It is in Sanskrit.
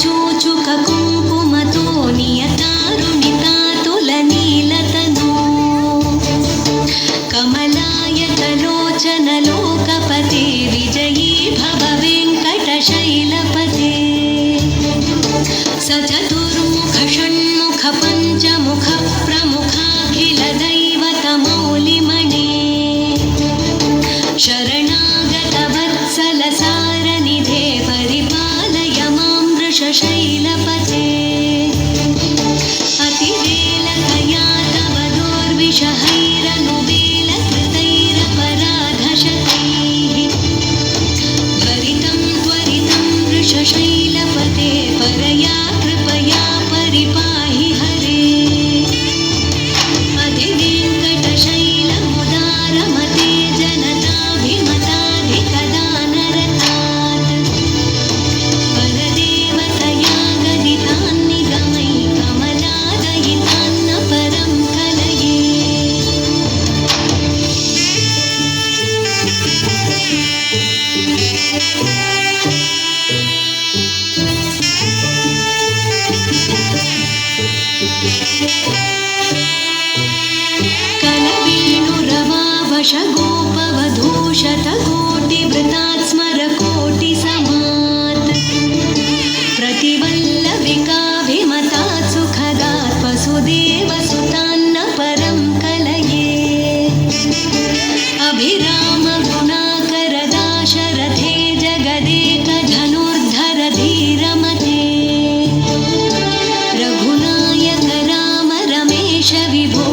चूचुक कुङ्कुमतो नियतारुणिता तुलनीलतनो कमलायतलोचन लोकपते विजयी भव वेङ्कटशैलपते स चतुर्मुख षण्मुख पञ्चमुख प्रमुखाखिल दैवतमौलिमणे शरणागत वत्सल सारनिधे परिपालय मां वृषशैलपते अतिवेलकया तव दोर्विषहैरनुवेलकृतैरपराधशतैः त्वरितं त्वरितं वृषशैलपते परया कृपया परिपाहि हरे अधिवेङ्कटशैलमुदारमते जनताभिमताधिकदानरतात् परदेवतया गदितान्निगमै कमलादयितान्न परं कलये कलवेणुरवावशगोपवधूशतकोटिवृतात् स्मरकोटिसमात् प्रतिवल्लविकाभिमतात् सुखदात् वसुदेवसुतान्न परं कलये अभिरामगुणाकरदाशरथे जगदेकधनुर्धर धीरमते रघुनायक राम रमेश विभो